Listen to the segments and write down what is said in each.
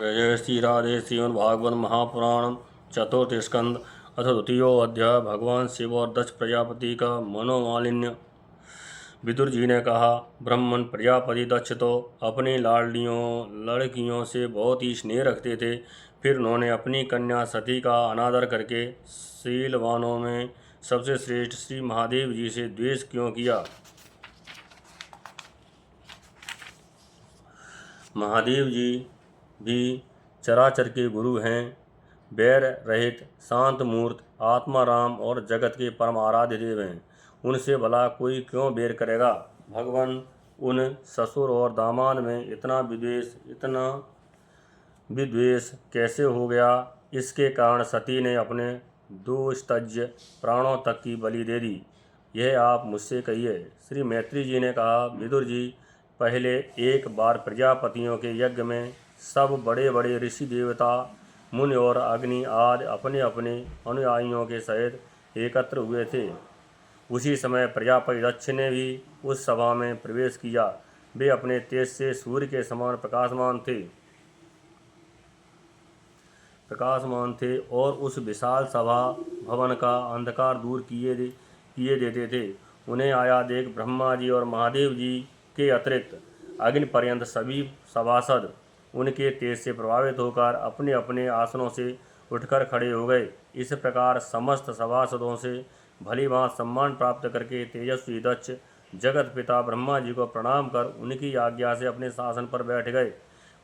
जय श्री राधे श्रीमद् भागवत महापुराण चतुर्थ स्कंद अथ द्वितीयोऽध्याय। भगवान शिव और दक्ष प्रजापति का मनोमालिन्य। विदुर जी ने कहा, ब्राह्मण प्रजापति दक्ष तो अपनी लड़कियों से बहुत ही स्नेह रखते थे। फिर उन्होंने अपनी कन्या सती का अनादर करके शीलवानों में सबसे श्रेष्ठ श्री महादेव जी से द्वेष क्यों किया। महादेव जी भी चराचर के गुरु हैं, बैर रहित शांत मूर्त आत्माराम और जगत के परम आराध्य देव हैं। उनसे भला कोई क्यों बैर करेगा। भगवान उन ससुर और दामाद में इतना विद्वेष कैसे हो गया। इसके कारण सती ने अपने दुस्तज्य प्राणों तक की बलि दे दी। यह आप मुझसे कहिए। श्री मैत्री जी ने कहा, विदुर जी, पहले एक बार प्रजापतियों के यज्ञ में सब बड़े बड़े ऋषि देवता मुनि और अग्नि आदि अपने अपने अनुयायियों के सहित एकत्र हुए थे। उसी समय प्रजापति दक्ष ने भी उस सभा में प्रवेश किया। वे अपने तेज से सूर्य के समान प्रकाशमान थे और उस विशाल सभा भवन का अंधकार दूर किए देते थे। उन्हें आया देख ब्रह्मा जी और महादेव जी के अतिरिक्त अग्नि पर्यंत सभी सभासद उनके तेज से प्रभावित होकर अपने अपने आसनों से उठकर खड़े हो गए। इस प्रकार समस्त सभासदों से भली भांति सम्मान प्राप्त करके तेजस्वी दक्ष जगत पिता ब्रह्मा जी को प्रणाम कर उनकी आज्ञा से अपने शासन पर बैठ गए।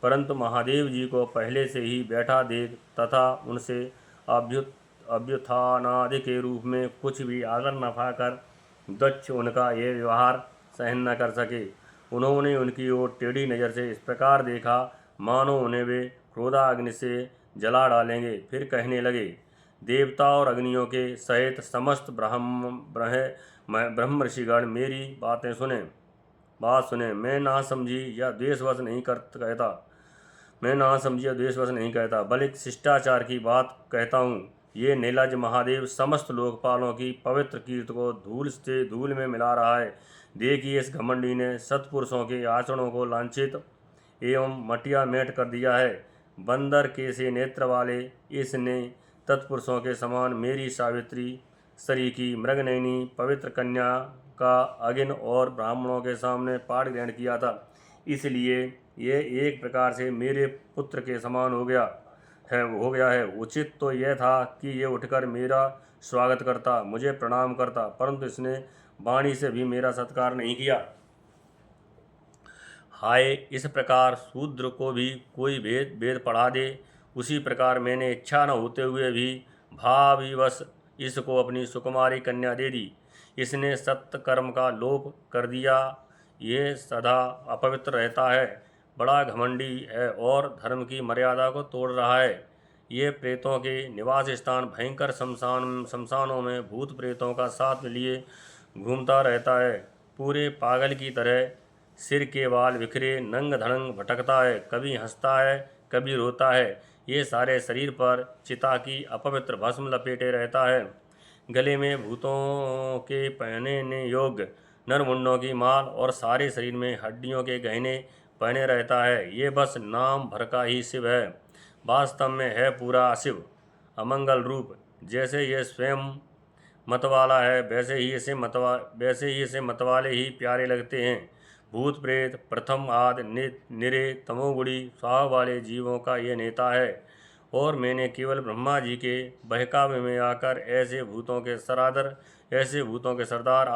परंतु महादेव जी को पहले से ही बैठा देख तथा उनसे अभ्युत्थानादि के रूप में कुछ भी आदर न पाकर दक्ष उनका ये व्यवहार सहन न कर सके। उन्होंने उनकी ओर टेढ़ी नज़र से इस प्रकार देखा मानो उन्हें वे क्रोधाग्नि से जला डालेंगे। फिर कहने लगे, देवता और अग्नियों के सहित समस्त ब्रह्म ऋषिगण मेरी बात सुने। मैं ना समझी या द्वेषवश नहीं कहता, बल्कि शिष्टाचार की बात कहता हूँ। ये नीलज महादेव समस्त लोकपालों की पवित्र कीर्ति को धूल से धूल में मिला रहा है। देखिए, इस घमंडी ने सत्पुरुषों के आचरणों को लांछित एवं मटिया मेट कर दिया है। बंदर के से नेत्र वाले इसने तत्पुरुषों के समान मेरी सावित्री सरी की मृगनयनी पवित्र कन्या का अगिन और ब्राह्मणों के सामने पाठ ग्रहण किया था। इसलिए यह एक प्रकार से मेरे पुत्र के समान हो गया है। उचित तो यह था कि ये उठकर मेरा स्वागत करता, मुझे प्रणाम करता, परंतु इसने वाणी से भी मेरा सत्कार नहीं किया। हाय, इस प्रकार शूद्र को भी कोई वेद पढ़ा दे। उसी प्रकार मैंने इच्छा न होते हुए भी भाविवश इसको अपनी सुकुमारी कन्या दे दी। इसने सत्य कर्म का लोप कर दिया। ये सदा अपवित्र रहता है, बड़ा घमंडी है और धर्म की मर्यादा को तोड़ रहा है। ये प्रेतों के निवास स्थान भयंकर शमशानों में भूत प्रेतों का साथ लिए घूमता रहता है। पूरे पागल की तरह सिर के बाल बिखरे नंग धड़ंग भटकता है, कभी हंसता है कभी रोता है। ये सारे शरीर पर चिता की अपवित्र भस्म लपेटे रहता है। गले में भूतों के पहनने योग्य नरमुंडों की माल और सारे शरीर में हड्डियों के गहने पहने रहता है। ये बस नाम भर का ही शिव है, वास्तव में है पूरा अशिव अमंगल रूप। जैसे ये स्वयं मतवाला है वैसे ही इसे मतवाले ही प्यारे लगते हैं। भूत प्रेत प्रथम आदि निरे तमोगुणी स्वभाव वाले जीवों का ये नेता है और मैंने केवल ब्रह्मा जी के बहकावे में आकर ऐसे भूतों के सरदार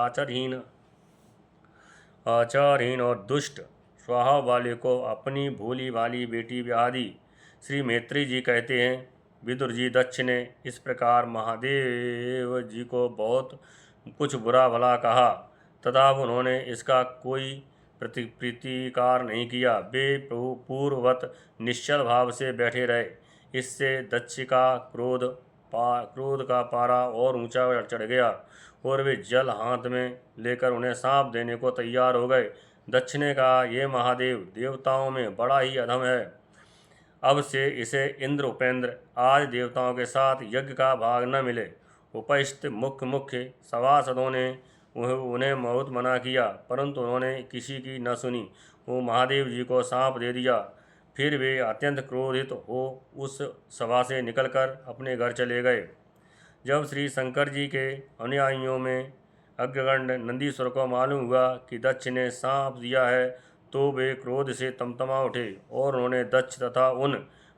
आचारहीन और दुष्ट स्वभाव वाले को अपनी भोली भाली बेटी ब्याह दी। श्री मैत्री जी कहते हैं, विदुर जी, दक्ष ने इस प्रकार महादेव जी को बहुत कुछ बुरा भला कहा तथा उन्होंने इसका कोई प्रतिकार नहीं किया। वे पूर्ववत निश्चल भाव से बैठे रहे। इससे दक्ष का क्रोध का पारा और ऊंचा चढ़ गया और वे जल हाथ में लेकर उन्हें सांप देने को तैयार हो गए। दक्ष ने कहा, ये महादेव देवताओं में बड़ा ही अधम है। अब से इसे इंद्र उपेंद्र आदि देवताओं के साथ यज्ञ का भाग न मिले। उपस्थित मुख्य सभासदों ने उन्हें बहुत मना किया, परंतु उन्होंने किसी की न सुनी। वो महादेव जी को सांप दे दिया। फिर वे अत्यंत क्रोधित हो उस सभा से निकलकर अपने घर चले गए। जब श्री शंकर जी के अनुयायियों में अग्रगण्य नंदीश्वर को मालूम हुआ कि दक्ष ने सांप दिया है तो वे क्रोध से तमतमा उठे और उन्होंने दक्ष तथा उन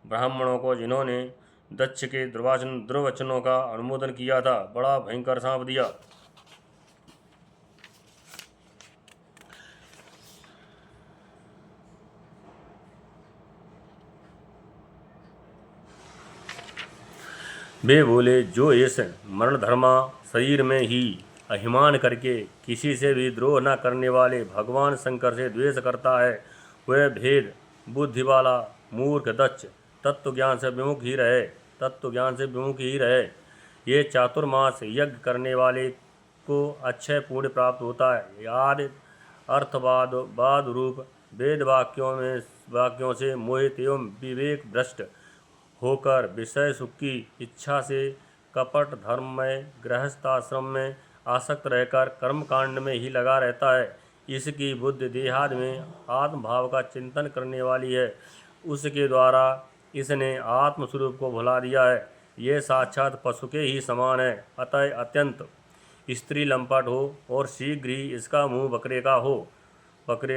ब्राह्मणों को जिन्होंने दक्ष के दुर्वचनों का अनुमोदन किया था बड़ा भयंकर सांप दिया। वे बोले, जो इस मरणधर्मा शरीर में ही अभिमान करके किसी से भी द्रोह न करने वाले भगवान शंकर से द्वेष करता है वह भेद बुद्धि वाला मूर्ख दक्ष तत्व ज्ञान से विमुख ही रहे। ये चातुर्मास यज्ञ करने वाले को अक्षय पुण्य प्राप्त होता है। आदि अर्थवाद रूप वेद वाक्यों से मोहित एवं विवेक भ्रष्ट होकर विषय सुख की इच्छा से कपट धर्म में गृहस्थाश्रम में आसक्त रहकर कर्मकांड में ही लगा रहता है। इसकी बुद्धि देहादि में आत्मभाव का चिंतन करने वाली है, उसके द्वारा इसने आत्मस्वरूप को भुला दिया है। ये साक्षात पशु के ही समान है। अतः अत्यंत स्त्री लंपट हो और शीघ्र ही इसका मुंह बकरे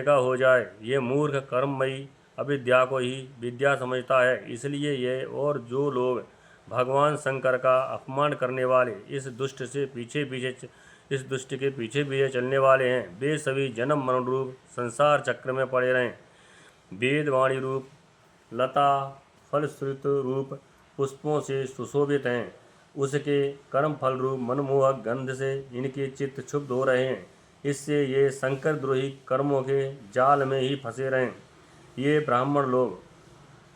का हो जाए। ये मूर्ख कर्ममयी अविद्या को ही विद्या समझता है। इसलिए ये और जो लोग भगवान शंकर का अपमान करने वाले इस दुष्ट के पीछे पीछे चलने वाले हैं वे सभी जन्म मरण रूप संसार चक्र में पड़े रहें। वेद वाणी रूप लता फलश्रुत रूप पुष्पों से सुशोभित हैं, उसके कर्म फल रूप मनमोहक गंध से इनके चित्त क्षुब्ध हो रहे हैं। इससे ये शंकर द्रोही कर्मों के जाल में ही फंसे रहें। ये ब्राह्मण लोग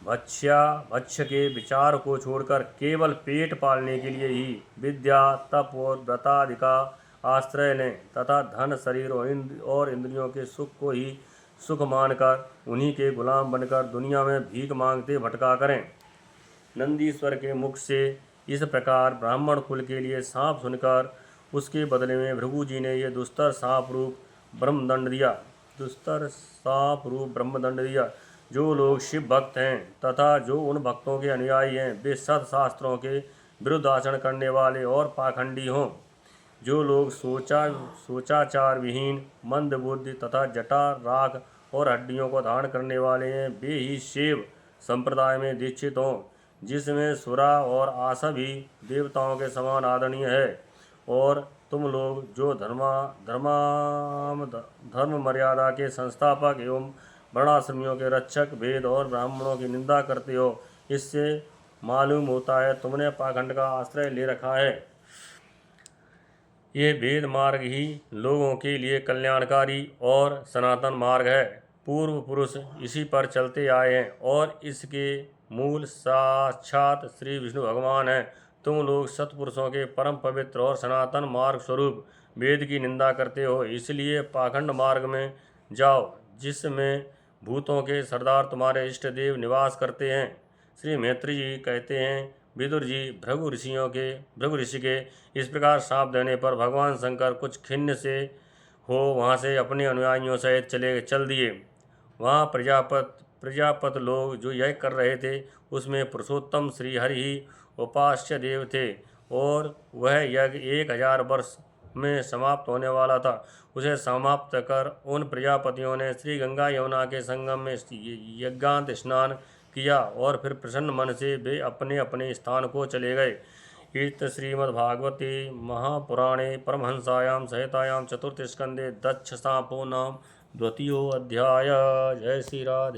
भक्ष्य के विचार को छोड़कर केवल पेट पालने के लिए ही विद्या तप और व्रतादि का आश्रय लें तथा धन शरीर और इंद्रियों के सुख को ही सुख मानकर उन्हीं के गुलाम बनकर दुनिया में भीख मांगते भटका करें। नंदीश्वर के मुख से इस प्रकार ब्राह्मण कुल के लिए सांप सुनकर उसके बदले में भृगु जी ने यह दुस्तर सांप रूप ब्रह्मदंड दिया। जो लोग शिव भक्त हैं तथा जो उन भक्तों के अनुयायी हैं वे सत्शास्त्रों के विरुद्ध आचरण करने वाले और पाखंडी हों। जो लोग सोचाचार विहीन मंद बुद्धि तथा जटा राख और हड्डियों को धारण करने वाले हैं वे ही शिव संप्रदाय में दीक्षित हों, जिसमें सुरा और आशा भी देवताओं के समान आदरणीय है। और तुम लोग जो धर्म मर्यादा के संस्थापक एवं वर्णाश्रमियों के रक्षक वेद और ब्राह्मणों की निंदा करते हो, इससे मालूम होता है तुमने पाखंड का आश्रय ले रखा है। ये वेद मार्ग ही लोगों के लिए कल्याणकारी और सनातन मार्ग है। पूर्व पुरुष इसी पर चलते आए हैं और इसके मूल साक्षात श्री विष्णु भगवान हैं। तुम लोग सत्पुरुषों के परम पवित्र और सनातन मार्ग स्वरूप वेद की निंदा करते हो, इसलिए पाखंड मार्ग में जाओ जिसमें भूतों के सरदार तुम्हारे इष्ट देव निवास करते हैं। श्री मैत्री जी कहते हैं, विदुर जी भृगु ऋषि के इस प्रकार शाप देने पर भगवान शंकर कुछ खिन्न से हो वहाँ से अपने अनुयायियों सहित चल दिए। वहाँ प्रजापत लोग जो यज्ञ कर रहे थे उसमें पुरुषोत्तम श्री हरि ही उपास्य देव थे और वह यज्ञ 1000 वर्ष में समाप्त होने वाला था। उसे समाप्त कर उन प्रजापतियों ने श्री गंगा यमुना के संगम में यज्ञांत स्नान किया और फिर प्रसन्न मन से वे अपने अपने स्थान को चले गए। इति श्रीमद्भागवते महापुराणे परमहंसायां संहितायां चतुर्थ स्कंदे दक्ष शापो नाम 2 अध्याय। जय श्री राधे।